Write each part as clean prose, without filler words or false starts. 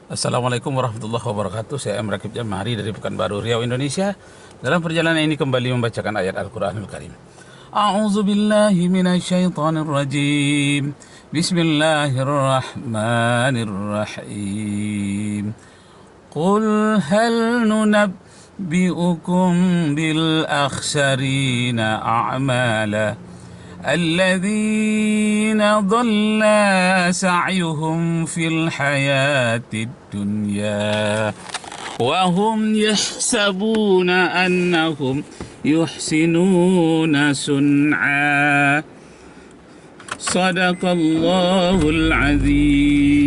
Assalamualaikum warahmatullahi wabarakatuh. Saya M. Rakib Jamahri dari Pekanbaru Riau, Indonesia. Dalam perjalanan ini kembali membacakan ayat Al-Quranul Karim. A'udzu billahi minasyaitonir rajim. Bismillahirrahmanirrahim. Qul hal nunabbi'ukum bil akhsarina a'mala الذين ضل سعيهم في الحياة الدنيا وهم يحسبون أنهم يحسنون صنعا صدق الله العظيم.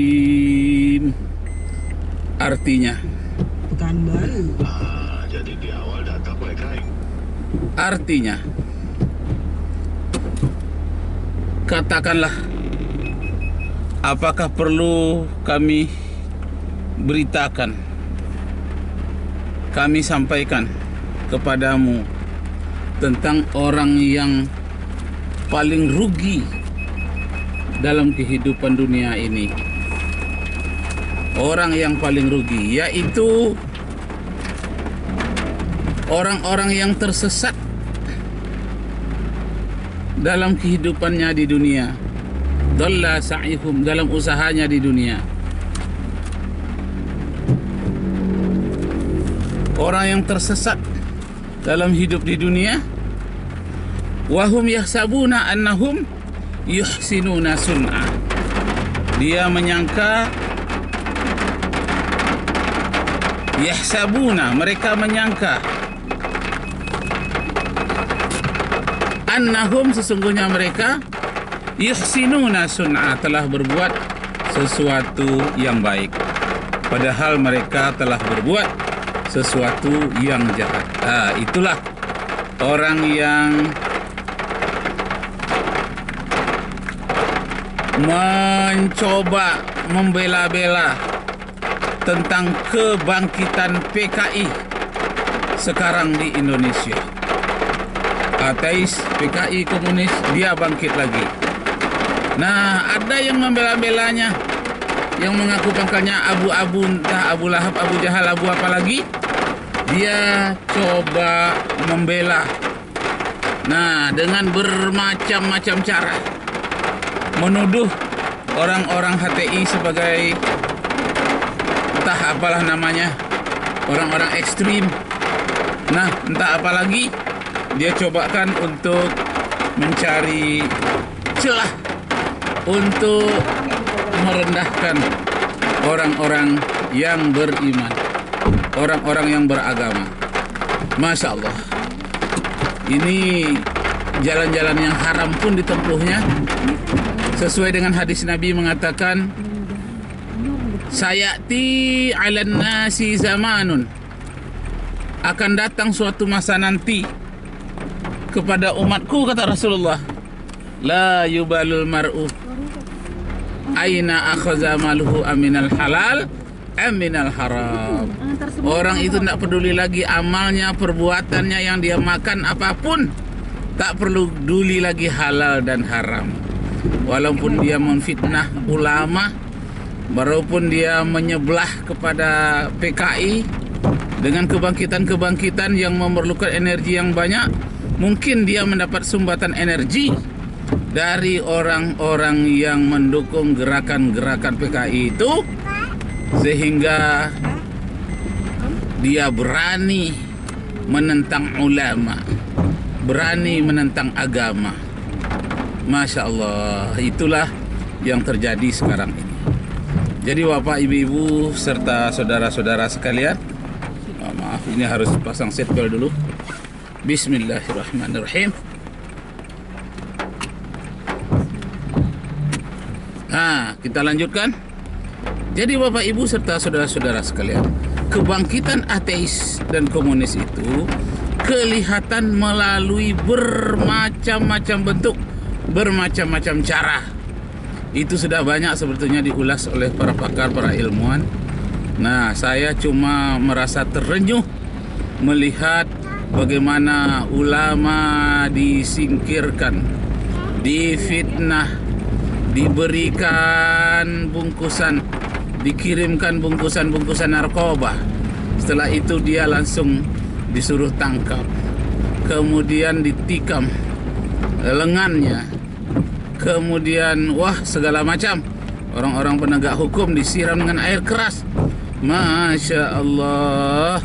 Artinya, Pekanbaru. Jadi di awal datang mereka artinya, katakanlah, apakah perlu kami beritakan, kami sampaikan kepadamu tentang orang yang paling rugi dalam kehidupan dunia ini? Orang yang paling rugi yaitu orang-orang yang tersesat dalam kehidupannya di dunia, dhalla sa'ihum, dalam usahanya di dunia. Orang yang tersesat dalam hidup di dunia, wahum yahsabuna annahum yuhsinuna sun'a. Dia menyangka, yahsabuna, mereka menyangka, annahum, sesungguhnya mereka, yuhsinuna sun'a, telah berbuat sesuatu yang baik, padahal mereka telah berbuat sesuatu yang jahat. Itulah orang yang mencoba membela-bela tentang kebangkitan PKI sekarang di Indonesia. Ateis, PKI, komunis, dia bangkit lagi. Nah, ada yang membela-belanya, yang mengaku pangkalnya abu-abu, entah Abu Lahab, Abu Jahal, Abu apa lagi. Dia coba membela. Nah, dengan bermacam-macam cara menuduh orang-orang HTI sebagai entah apalah namanya, orang-orang ekstrim. Nah, entah apa lagi. Dia cobakan untuk mencari celah untuk merendahkan orang-orang yang beriman, orang-orang yang beragama. Masya Allah, ini jalan-jalan yang haram pun ditempuhnya. Sesuai dengan hadis Nabi mengatakan, sayati 'alan nasi zamanun, akan datang suatu masa nanti kepada umatku, kata Rasulullah, la yubalul mar'u aina akhadha maluhu aminal halal aminal haram. Orang itu tidak peduli lagi amalnya, perbuatannya yang dia makan apapun, tak perlu peduli lagi halal dan haram. Walaupun dia memfitnah ulama, walaupun dia menyebelah kepada PKI dengan kebangkitan-kebangkitan yang memerlukan energi yang banyak, mungkin dia mendapat sumbatan energi dari orang-orang yang mendukung gerakan-gerakan PKI itu, sehingga dia berani menentang ulama, berani menentang agama. Masya Allah, itulah yang terjadi sekarang ini. Jadi Bapak, Ibu-ibu, serta saudara-saudara sekalian, maaf, ini harus pasang seatbelt dulu. Bismillahirrahmanirrahim. Kita lanjutkan. Jadi Bapak, Ibu, serta saudara-saudara sekalian, kebangkitan ateis dan komunis itu kelihatan melalui bermacam-macam bentuk, bermacam-macam cara. Itu sudah banyak sebetulnya diulas oleh para pakar, para ilmuwan. Nah, saya cuma merasa terenyuh melihat bagaimana ulama disingkirkan, difitnah, diberikan bungkusan dikirimkan bungkusan-bungkusan narkoba. Setelah itu dia langsung disuruh tangkap, kemudian ditikam lengannya, kemudian segala macam. Orang-orang penegak hukum disiram dengan air keras. Masya Allah.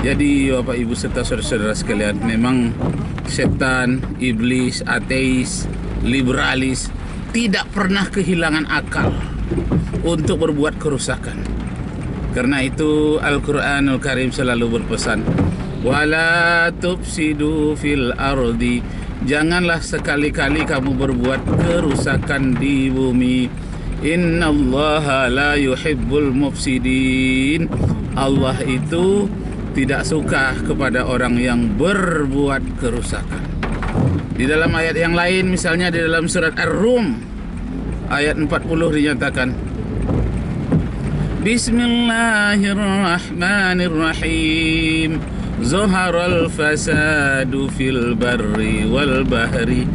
Jadi Bapak Ibu serta saudara-saudara sekalian, memang setan, iblis, ateis, liberalis tidak pernah kehilangan akal untuk berbuat kerusakan. Karena itu Al-Quranul Karim selalu berpesan, wala tufsidu fil ardi, janganlah sekali-kali kamu berbuat kerusakan di bumi. Innallaha la yuhibbul mufsidin. Allah itu tidak suka kepada orang yang berbuat kerusakan. Di dalam ayat yang lain, misalnya di dalam surat Ar-Rum ayat 40 dinyatakan, Bismillahirrahmanirrahim. Zaharal fasadu fil barri wal bahri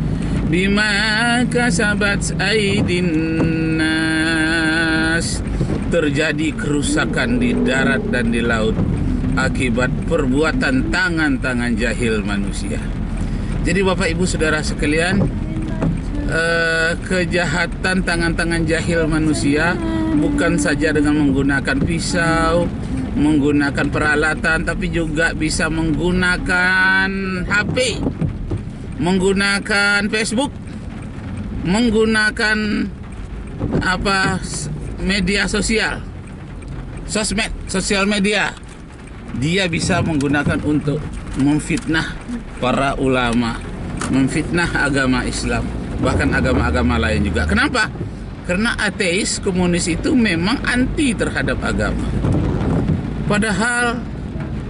bima kasabat aydin nas. Terjadi kerusakan di darat dan di laut akibat perbuatan tangan-tangan jahil manusia. Jadi Bapak Ibu Saudara sekalian, kejahatan tangan-tangan jahil manusia bukan saja dengan menggunakan pisau, menggunakan peralatan, tapi juga bisa menggunakan HP, menggunakan Facebook, menggunakan media sosial, sosial media. Dia bisa menggunakan untuk memfitnah para ulama, memfitnah agama Islam, bahkan agama-agama lain juga. Kenapa? Karena ateis, komunis itu memang anti terhadap agama. Padahal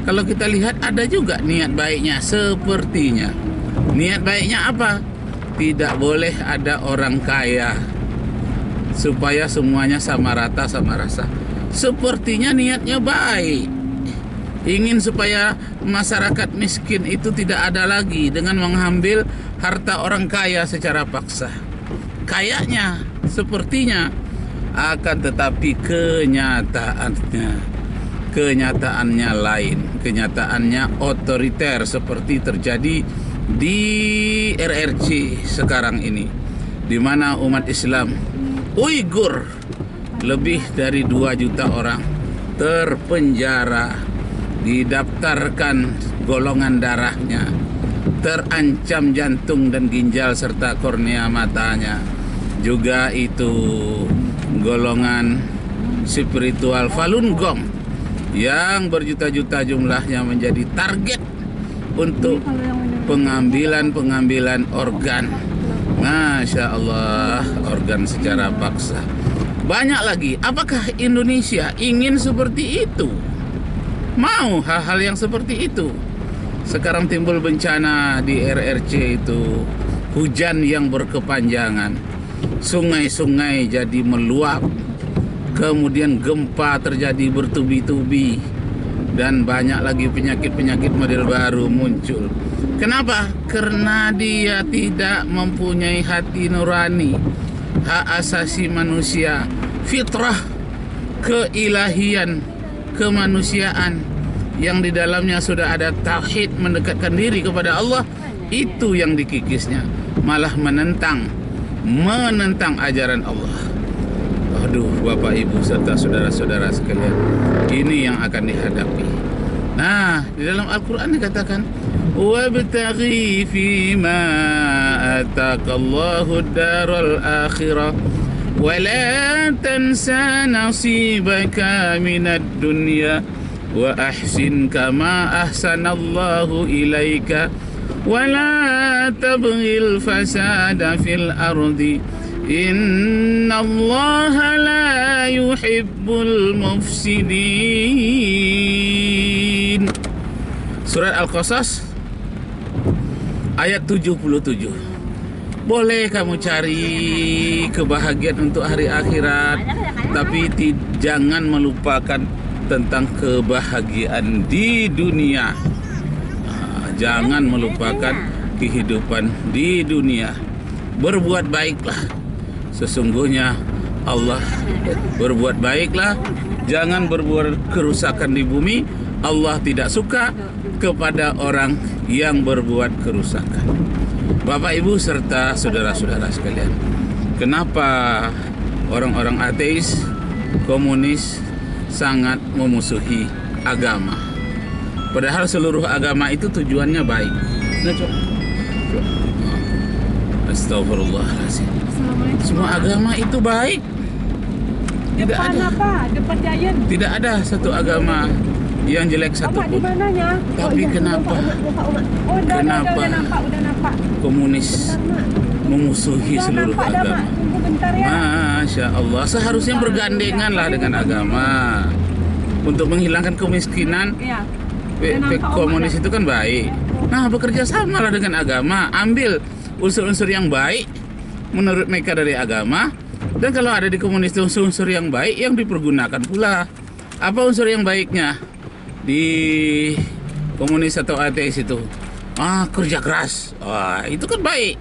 kalau kita lihat ada juga niat baiknya sepertinya. Niat baiknya apa? Tidak boleh ada orang kaya, supaya semuanya sama rata, sama rasa. Sepertinya niatnya baik. Ingin supaya masyarakat miskin itu tidak ada lagi dengan mengambil harta orang kaya secara paksa. Kayaknya, sepertinya, akan tetapi kenyataannya lain. Kenyataannya otoriter seperti terjadi di RRC sekarang ini, di mana umat Islam Uighur lebih dari 2 juta orang terpenjara, didaftarkan golongan darahnya, terancam jantung dan ginjal serta kornea matanya. Juga itu golongan spiritual Falun Gong yang berjuta-juta jumlahnya menjadi target untuk pengambilan organ. Masya Allah, organ secara paksa. Banyak lagi. Apakah Indonesia ingin seperti itu? Mau hal-hal yang seperti itu? Sekarang timbul bencana di RRC itu, hujan yang berkepanjangan, sungai-sungai jadi meluap, kemudian gempa terjadi bertubi-tubi, dan banyak lagi penyakit-penyakit model baru muncul. Kenapa? Karena dia tidak mempunyai hati nurani, hak asasi manusia, fitrah, keilahian, kemanusiaan yang di dalamnya sudah ada tauhid, mendekatkan diri kepada Allah. Itu yang dikikisnya, malah menentang ajaran Allah. Aduh, Bapak Ibu serta saudara-saudara sekalian, ini yang akan dihadapi. Nah, di dalam Al-Quran dikatakan, wabtaghi fima ataqallahu daral akhirah wa la tansa nasibaka minad dunya wa ahsin kama ahsanallahu ilaika wa la tabghil fasada fil ardi innallaha la yuhibbul mufsidin. Surat Al-Qasas ayat 77. Boleh kamu cari kebahagiaan untuk hari akhirat, tapi jangan melupakan tentang kebahagiaan di dunia. Jangan melupakan kehidupan di dunia. Berbuat baiklah. Sesungguhnya Allah. Berbuat baiklah, jangan berbuat kerusakan di bumi. Allah tidak suka kepada orang yang berbuat kerusakan. Bapak Ibu serta saudara-saudara sekalian, kenapa orang-orang ateis, komunis sangat memusuhi agama? Padahal seluruh agama itu tujuannya baik. Nah, coba. Astagfirullahaladzim. Semua agama itu baik. Tidak Depan ada. apa? Depan Giant. Tidak ada satu agama yang jelek Omak di satupun. mananya? Tapi kenapa Oh, Kenapa? udah nampak, udah nampak. komunis memusuhi Udah seluruh nampak dah, Mak. agama? Tunggu bentar ya. Masya Allah, seharusnya bergandengan lah dengan agama untuk menghilangkan kemiskinan. Iya. Udah nampak, Komunis Omak, itu kan baik. Nah, bekerja sama lah dengan agama. Ambil unsur-unsur yang baik menurut mereka dari agama. Dan kalau ada di komunis itu unsur-unsur yang baik yang dipergunakan pula. Apa unsur yang baiknya di komunis atau ateis itu? Kerja keras. Itu kan baik.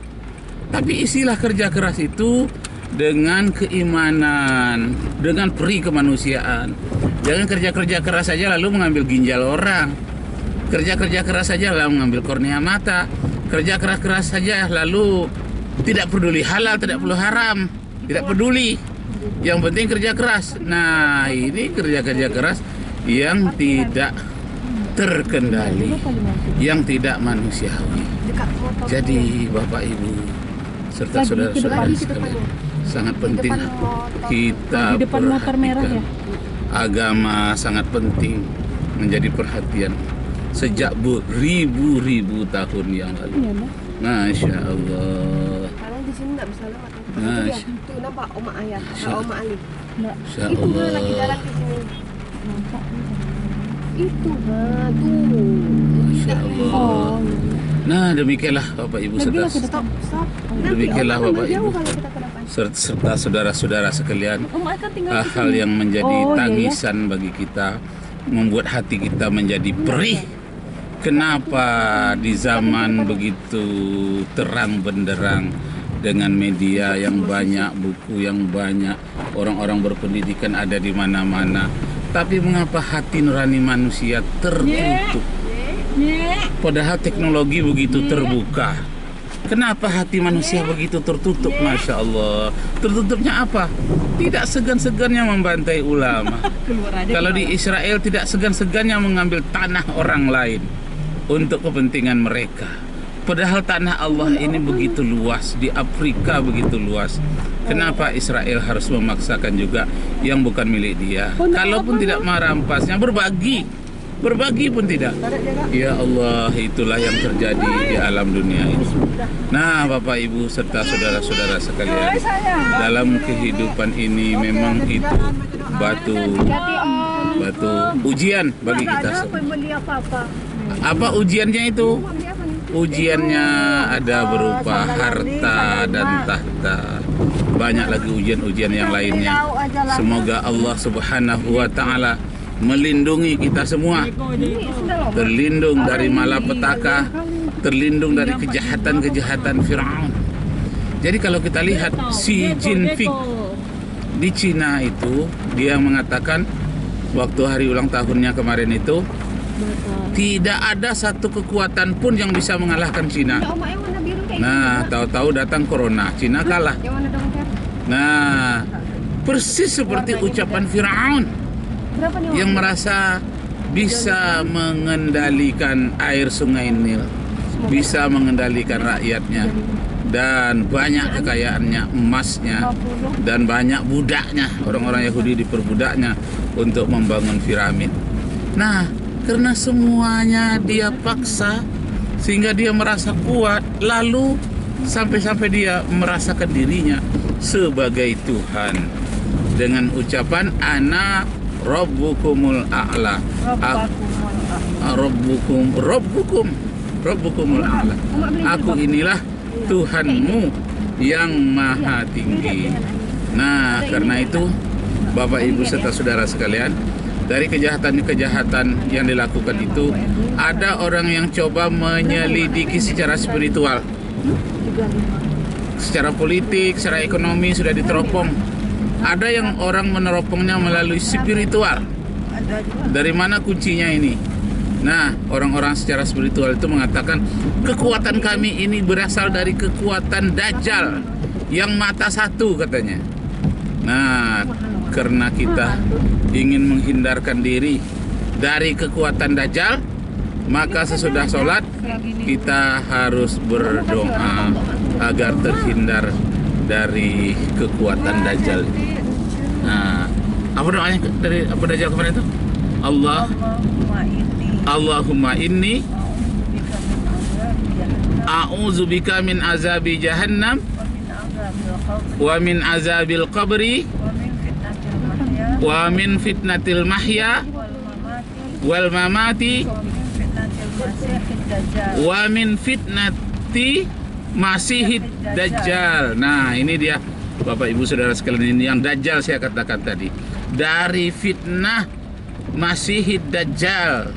Tapi isilah kerja keras itu dengan keimanan, dengan peri kemanusiaan. Jangan kerja-kerja keras saja lalu mengambil ginjal orang. Kerja-kerja keras saja lalu mengambil kornea mata. Kerja keras-keras saja lalu tidak peduli halal, tidak perlu haram, tidak peduli. Yang penting kerja keras. Nah, ini kerja-kerja keras yang tidak terkendali, yang tidak manusiawi. Jadi Bapak Ibu serta saudara-saudara sekalian, sangat penting kita Di depan motor merah ya? agama sangat penting menjadi perhatian sejak beribu-ribu tahun yang lalu. Iya, Mak. Masya Allah. Sekarang di sini nggak bisa lewat. Masya, Tuh nampak Oma Ayat, Masya. Oma Ali. Nggak. Masya Itu mah lagi Allah. jalan ke sini. Nampak. Itu mah tuh. Masya Allah. Oh. Nah, demikianlah Bapak Ibu Lagi serta lah ke depan. Stop. Demikianlah Nanti Bapak Oma jauh Ibu kalau kita ke depan. serta saudara-saudara sekalian, Om akan tinggal di hal-hal sini. yang menjadi Oh, iya, ya. tangisan bagi kita, membuat hati kita menjadi perih. Kenapa di zaman begitu terang benderang dengan media yang banyak, buku yang banyak, orang-orang berpendidikan ada di mana-mana, tapi mengapa hati nurani manusia tertutup? Padahal teknologi begitu terbuka. Kenapa hati manusia begitu tertutup? Masya Allah. Tertutupnya apa? Tidak segan-segannya membantai ulama. Keluar aja. Kalau di Israel tidak segan-segannya mengambil tanah orang lain untuk kepentingan mereka. Padahal tanah Allah ini begitu luas, di Afrika begitu luas. Kenapa Israel harus memaksakan juga yang bukan milik dia? Kalaupun tidak merampasnya, berbagi. Berbagi pun tidak. Ya Allah, itulah yang terjadi di alam dunia ini. Nah, Bapak Ibu serta saudara-saudara sekalian, dalam kehidupan ini memang itu batu ujian bagi kita semua. Beli apa-apa. Apa ujiannya itu? Ujiannya ada berupa harta dan tahta. Banyak lagi ujian-ujian yang lainnya. Semoga Allah Subhanahu wa taala melindungi kita semua, terlindung dari malapetaka, terlindung dari kejahatan-kejahatan Firaun. Jadi kalau kita lihat Xi Jinping di Cina itu, dia mengatakan waktu hari ulang tahunnya kemarin itu, tidak ada satu kekuatan pun yang bisa mengalahkan Cina. Oma yang warna biru kayak Nah, tahu-tahu datang corona, Cina kalah. yang warna dongker. Nah, persis seperti ucapan Firaun Berapa nih? yang merasa bisa mengendalikan air sungai Nil, bisa mengendalikan rakyatnya, dan banyak kekayaannya, emasnya, dan banyak budaknya. Orang-orang Yahudi diperbudaknya untuk membangun piramid. Nah, karena semuanya dia paksa sehingga dia merasa kuat, lalu sampai-sampai dia merasakan dirinya sebagai Tuhan dengan ucapan ana Rabbukumul a'la. Rabbukumul a'la. Aku inilah Tuhanmu yang maha tinggi. Nah, karena itu Bapak Ibu serta saudara sekalian, dari kejahatan-kejahatan yang dilakukan itu, ada orang yang coba menyelidiki secara spiritual, secara politik, secara ekonomi sudah diteropong. Ada yang orang meneropongnya melalui spiritual. Ada juga. Dari mana kuncinya ini? Nah, orang-orang secara spiritual itu mengatakan kekuatan kami ini berasal dari kekuatan Dajjal yang mata satu katanya. Nah, karena kita ingin menghindarkan diri dari kekuatan Dajjal, maka sesudah sholat kita harus berdoa agar terhindar dari kekuatan Dajjal. Nah, apa doanya dari apa Dajjal kemarin itu? Allahumma inni a'udzubika min azabi jahannam wa min azabil qabri wa min fitnatil mahya wal mamati wa min fitnati masihid dajjal. Nah, ini dia Bapak Ibu Saudara sekalian, ini yang Dajjal saya katakan tadi. Dari fitnah masihid dajjal,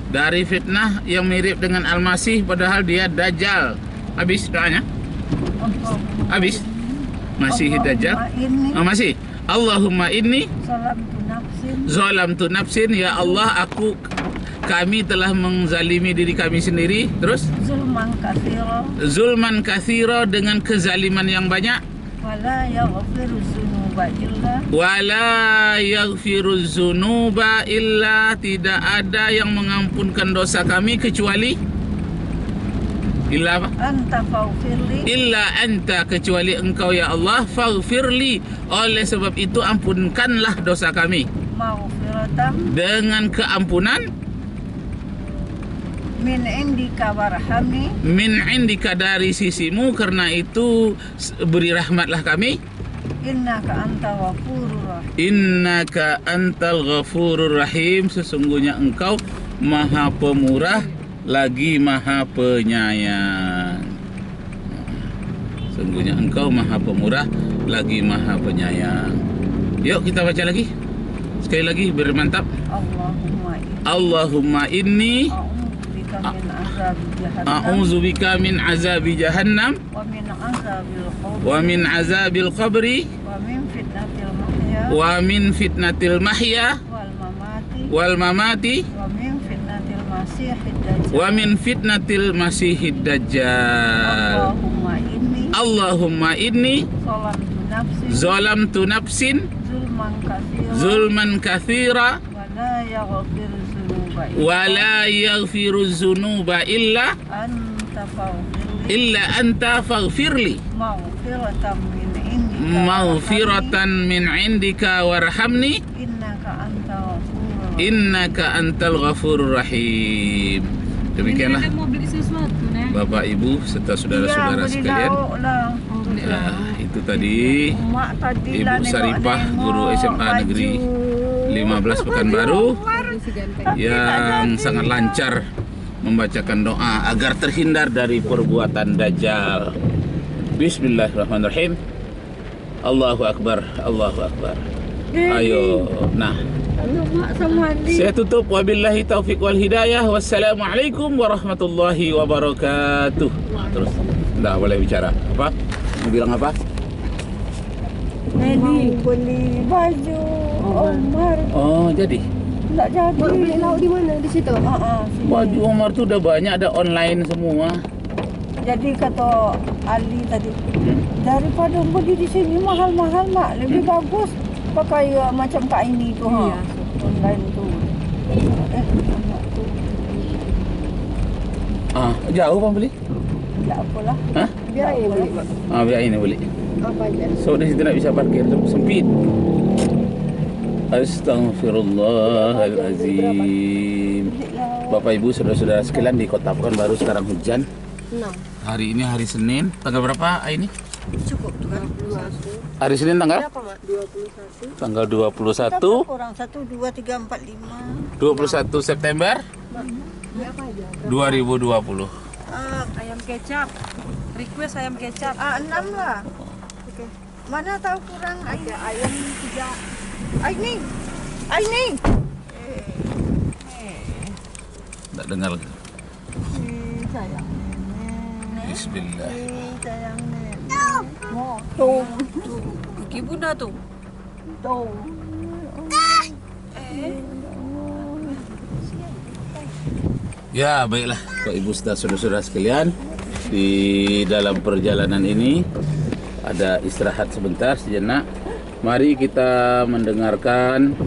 dari fitnah yang mirip dengan Al-Masih padahal dia Dajjal. Habis doanya? Habis? Masihid dajjal? Oh, masih. Allahumma inni zalamtu nafsin, ya Allah kami telah menzalimi diri kami sendiri. Terus zulman katsira, dengan kezaliman yang banyak. Wala yaghfiru dzunuba illa, tidak ada yang mengampunkan dosa kami kecuali illa apa? Illa anta, kecuali engkau ya Allah. Faghfirli, oleh sebab itu ampunkanlah dosa kami dengan keampunan min indika warhamni, min indika, dari sisimu, karena itu beri rahmatlah kami. innaka anta ghafurur rahim, Innaka antal ghafurur rahim, sesungguhnya engkau maha pemurah lagi maha penyayang. Sesungguhnya engkau maha pemurah lagi maha penyayang. Yuk kita baca lagi sekali lagi biar mantap. Allahumma inni a'udzubika min azabi jahannam wa min azabil qabri wa min fitnatil mahya wal mamati wa min fitnatil masihid dajjal. Allahumma inni zalamtu nafsin zulman katsira wa la yaghfiru dzunuba illa anta faghfirli maghfiratan min indika warhamni innaka antal ghafurur rahim. Demikianlah Mau beli sesuatu, Nek. Bapak Ibu serta saudara-saudara sekalian. Itu tadi Ibu Saripah, guru SMA Negeri 15 Pekanbaru, yang sangat lancar membacakan doa agar terhindar dari perbuatan Dajjal. Bismillahirrahmanirrahim. Allahu Akbar, Allahu Akbar. Ayo, nah saya tutup. Wabillahi taufiq wal hidayah. Wassalamualaikum warahmatullahi wabarakatuh. Terus enggak boleh bicara. Apa? Mau bilang apa? Mau beli baju Omar. Oh, jadi Enggak jadi. Mau beli lauk di mana? Di situ. Sini. baju Omar tuh udah banyak, ada online semua. Jadi kata Ali tadi, daripada beli di sini mahal-mahal mak, lebih bagus pakai macam Kak ini tu. Iya. Online tu. Anak tu. Jauh bang beli? Tak apalah. Hah? Biar ini beli, Mak. Biar ini beli. Apa aja? So di situ tak bisa parkir, sempit. Astaghfirullahalazim. Bapak Ibu saudara-saudara sekalian, di Kota Pekanbaru sekarang hujan. 6. Hari ini hari Senin, tanggal berapa ini? Cukup tuh kan? 21. Hari Senin tanggal? Berapa, Mak? 21. Tanggal 21 Kurang 1, 2, 3, 4, 5. 21 September Beli apa aja? 2020. Ayam kecap. Request ayam kecap. 6 lah. Oke. Mana tahu kurang Ada ayam 3. Aini. Aini. Tak dengar. Sayang nenek. Bismillah. Sayang nenek. Tuh. Kaki bunda tuh. Tuh. Ya, baiklah Bapak Ibu dan saudara-saudara sekalian, di dalam perjalanan ini ada istirahat sebentar sejenak. Mari kita mendengarkan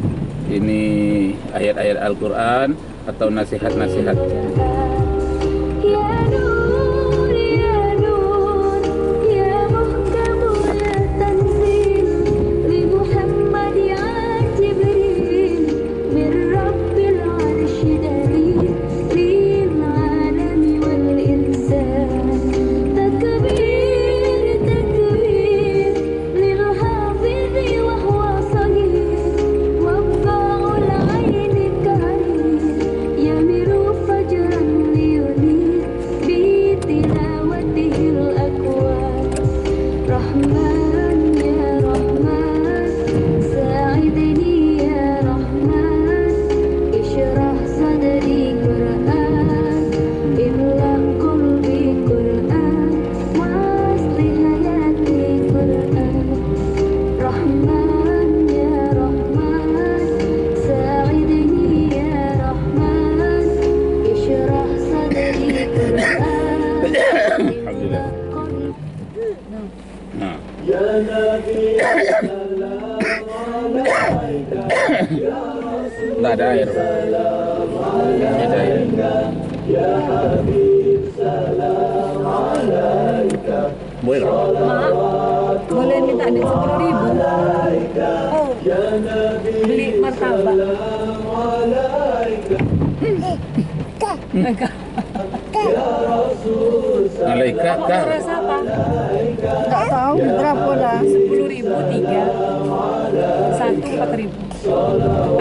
ini ayat-ayat Al-Qur'an atau nasihat-nasihat. Nah. Nggak ada air. Nggak ada air. Boleh nggak? Mak, boleh minta adik 10.000? Oh, beli martabak. Alaika kah? Mau rasa apa? Nggak tahu berapa dah. 10.000 tiga, satu 4.000.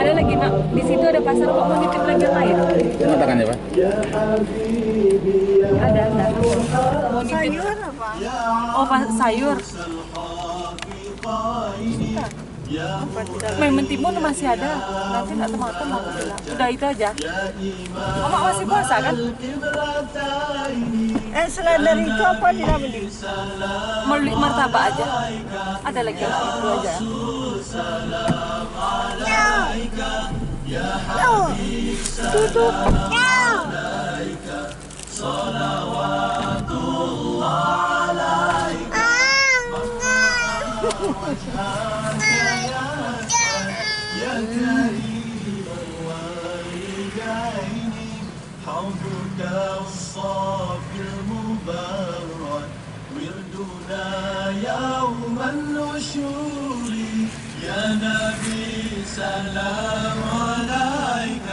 Ada lagi mak, di situ ada pasar kok, mau nitip lagi yang lain? Tengok tangannya Pak. Ada. Mau nitip? Sayur apa? Oh, sayur. Memang timun masih ada. Nanti nak tomato mau aku bilang. Udah itu aja. Mak masih puasa kan? Selain dari itu apa tidak beli? Mau beli martabak aja. Ada lagi yang itu aja. Tutup. حوضك الصافي المبرد وردنا يوم النشور يا نبي سلام عليك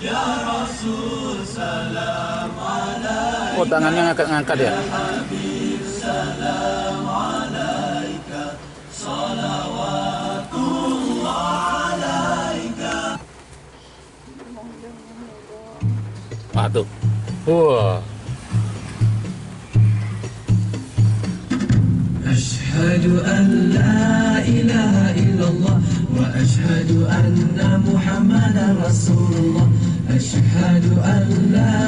يا رسول سلام عليك Oh, tangannya ngangkat-ngangkat ya? حبيب سلام عليك صلوات الله عليك. Ah, tuh. Wah. أشهد أن لا إله إلا الله وأشهد أن محمدا رسول الله أشهد أن لا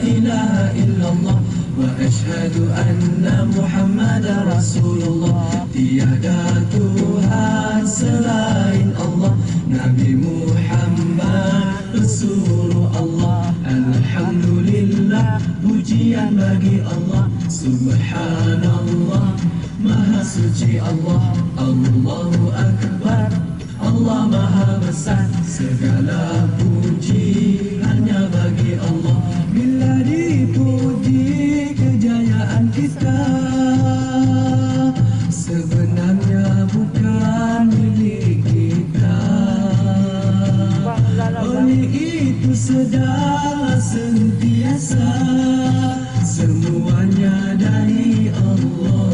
إله إلا الله وأشهد أن محمدا رسول الله tiada Tuhan selain Allah Nabi Muhammad Rasulullah Allah Alhamdulillah pujian bagi Allah Subhanallah Maha suci Allah, Allahu Akbar, Allah Maha besar, segala puji hanya bagi Allah. Bila dipuji kejayaan kita, sebenarnya bukan milik kita. Oleh itu sedang sentiasa, semuanya dari Allah.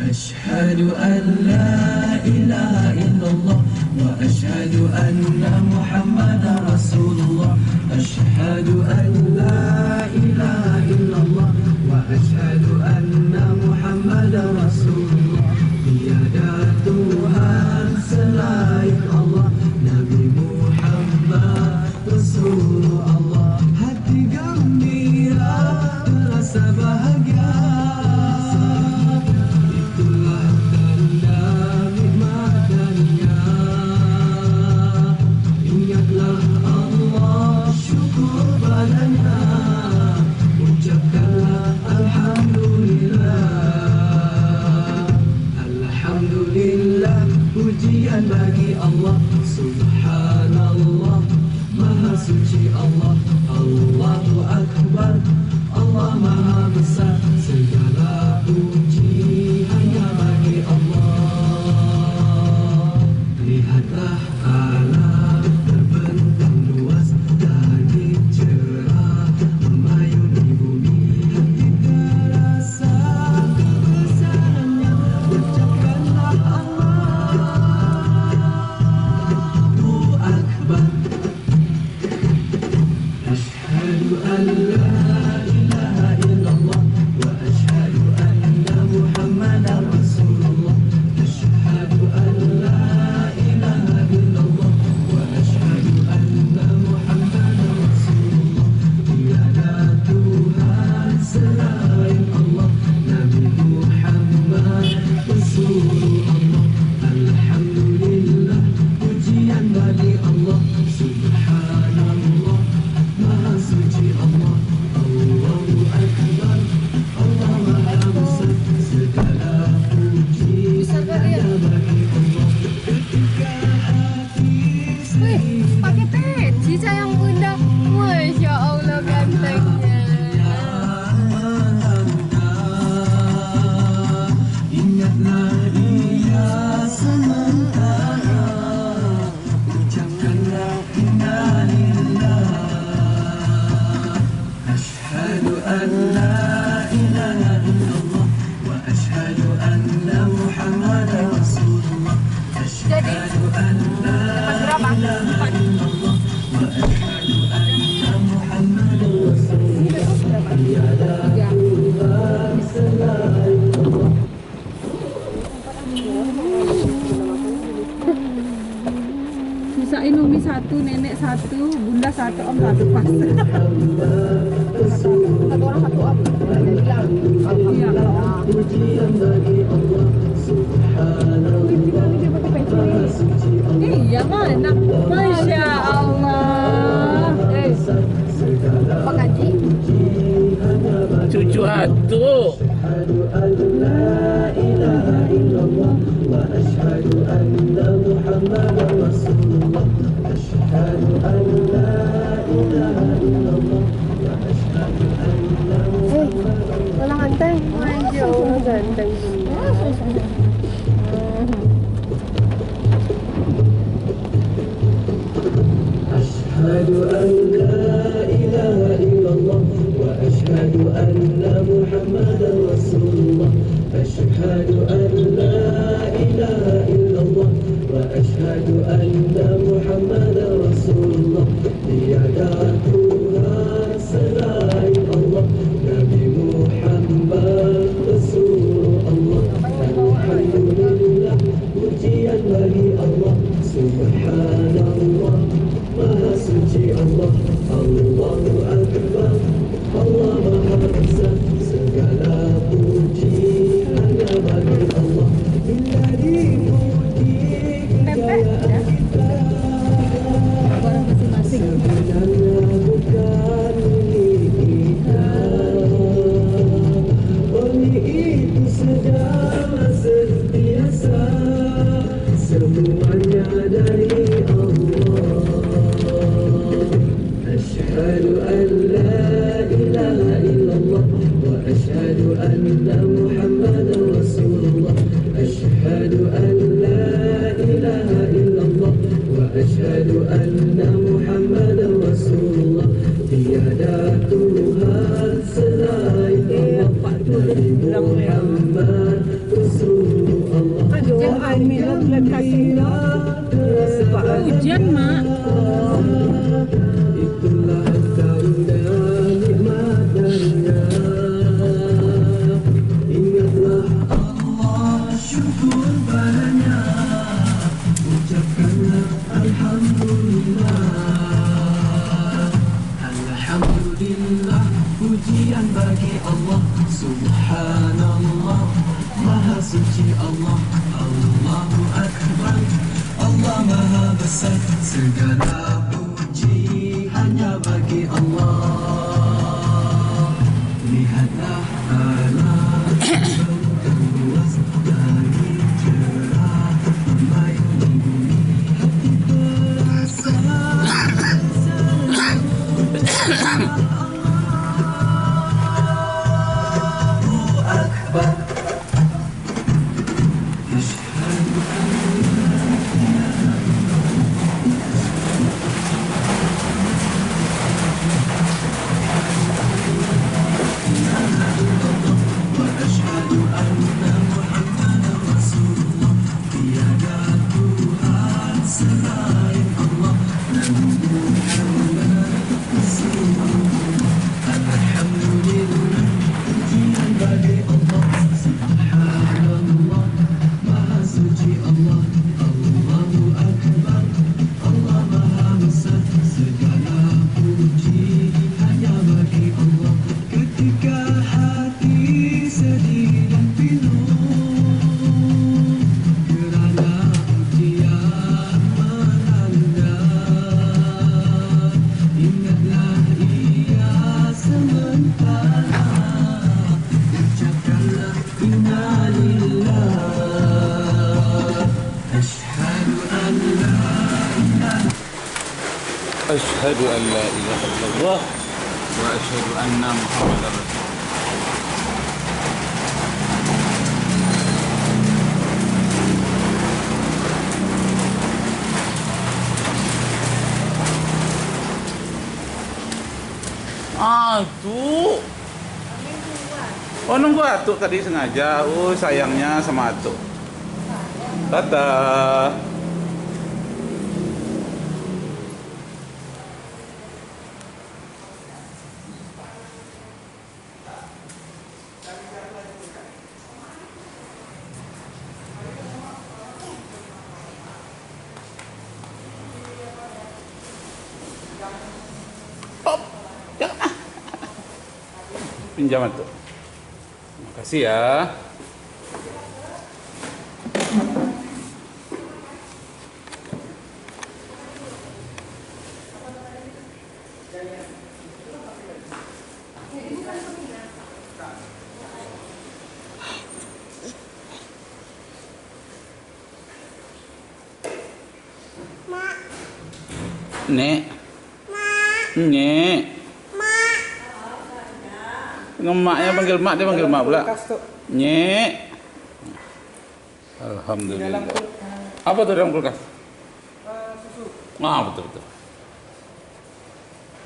أشهد أن لا إله إلا الله وأشهد أن محمدا رسول الله أشهد أن لا إله إلا الله وأشهد أن محمدا رسول الله tiada Tuhan selain Allah Nabi Muhammad Rasulullah Allah hati gembira terasa bahagia itulah tanda nikmat Misain Umi satu, nenek satu, bunda satu, om satu pas. Satu orang satu om. Iya kalau om. Iya mana? Masya Allah. Pak Haji. Cucu atu. Orang ganteng. Masya Allah ganteng. أشهد أن لا إله إلا الله وأشهد أن محمدا رسول الله أشهد أن لا إله إلا الله وأشهد أن محمدا رسول الله tiada Tuhan selain Allah Nabi Muhammad Rasulullah Alhamdulillah pujian bagi Allah Subhanallah Maha suci Allah, Allahu Akbar, Allah Maha Esa, segala puji hanya bagi Allah. Bila dipuji kejayaan kita, sebenarnya bukan milik kita. Oleh itu segala sentiasa, semuanya dari Allah. أشهد أن لا إله إلا الله وأشهد أن محمدا رسول الله أشهد أن لا إله إلا الله وأشهد أن محمدا رسول الله tiada Tuhan selain Allah Nabi Muhammad Rasulullah Hujan mak. Itulah karunia nikmat darinya. Ingatlah Allah, syukur padanya. Ucapkanlah Alhamdulillah. Alhamdulillah, pujian bagi Allah. Subhanallah, Maha suci Allah. Allahu Akbar, Allah Maha besar. Segala puji hanya bagi Allah. Lihatlah alam yang luas lagi cerah ramai di bumi hati terasa Allahu Akbar. Asyhadu an Asyhadu an la ilaha illallah wa asyhadu anna Muhammadar Rasulullah. Atuk. Oh nunggu Atuk tadi sengaja. Oh sayangnya sama Atuk. Tata. Pop. Jangan. Pinjaman tuh. Makasih ya. Nek. Nek. Ngemaknya panggil mak, dia panggil mak pula. Nyek. Alhamdulillah. Apa tuh dalam kulkas? Susu. Ah, betul betul.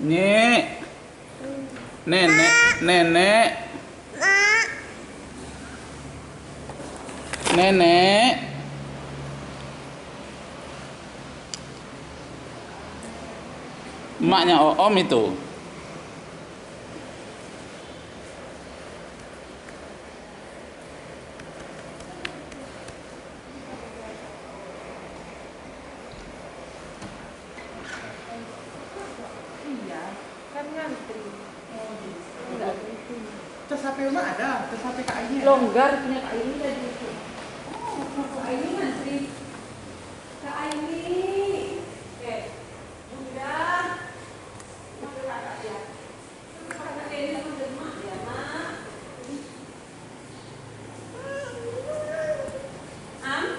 Nyek. Nenek, nenek. Nenek. Emaknya Om itu. Iya, kan ngantri. Terus HP Uma ada, terus HP Kak Aini ada. Longgar punya Kak Aini tadi itu. Kak Aini ngantri. Kak Aini. Oke. Udah. Makan kakak ya. Kakak ini sama demak ya, Mak. Am?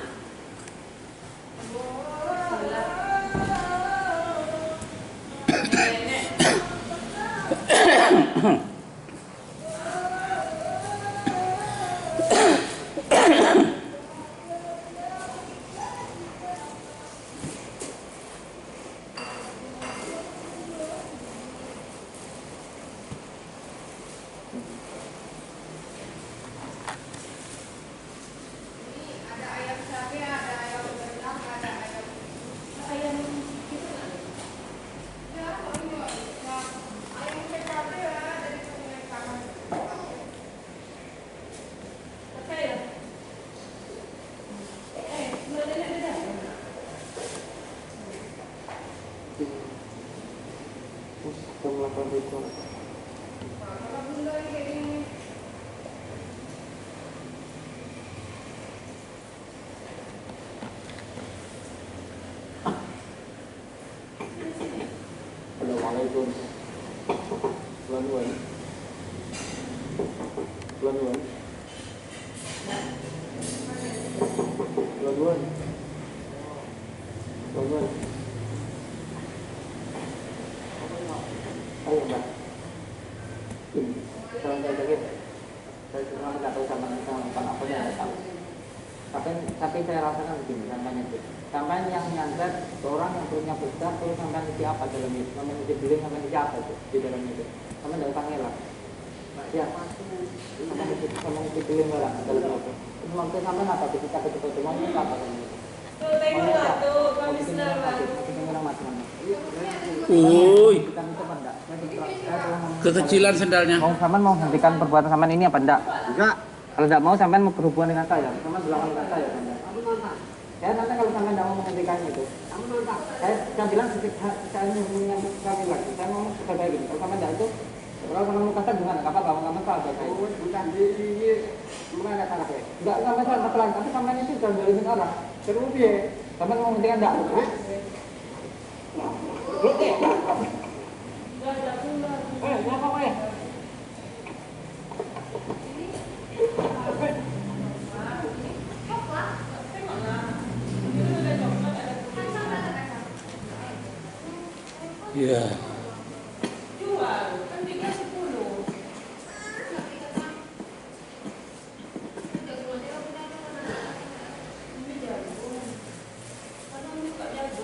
Assalamualaikum. Pelan-pelan. Pelan-pelan. Pelan-pelan. Pelan-pelan. Ayo, Mbak. Salam saya sakit. Saya cuma nggak tahu sama apa yang saya tahu. Tapi saya rasakan begini, sampai itu. Sampai yang nyantet orang yang perutnya besar, terus sampai isi apa dalam itu? Sampai isi biling, sampai isi apa itu di dalam itu? Sampai nggak usah ngelak. Ya, sampai isi biling ngelak dalam itu. Itu maksudnya sampai apa? Kita ketemu maunya apa dalam itu? Maunya apa? Mau bikin orang mati, mau bikin orang mati mana? Uy, Kita itu apa enggak? Saya telah kekecilan sendalnya. mau sampean mau hentikan perbuatan sampean ini apa enggak? Enggak. Kalau enggak mau sampean mau berhubungan dengan saya, sampean bilang dengan saya. Saya nanti kalau sampean enggak mau menghentikan itu, saya bilang saya menghubungnya sekali lagi. Saya mau sebagai gini. Kalau sampean enggak itu, kalau sampean mau kata gimana? Kapan kamu nggak masalah buat saya? Bukan di mana ada salah saya? Enggak sampai masalah, tapi sampean itu sudah jalimin orang. Terus dia, sampean mau menghentikan enggak? Siapa weh? Iya.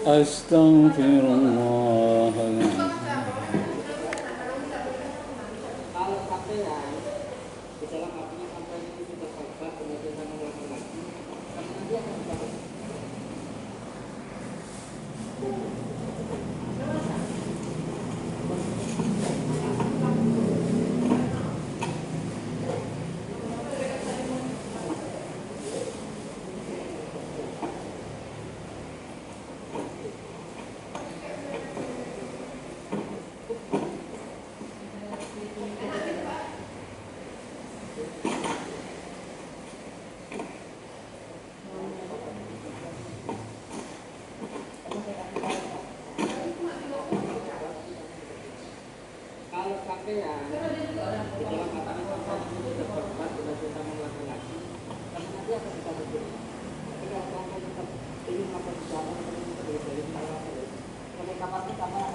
Astagfirullahaladzim. Kalau sampean di dalam hatinya sampean ini sudah tobat kemudian sampean melakukan lagi, nanti akan dibalas. kamar itu sama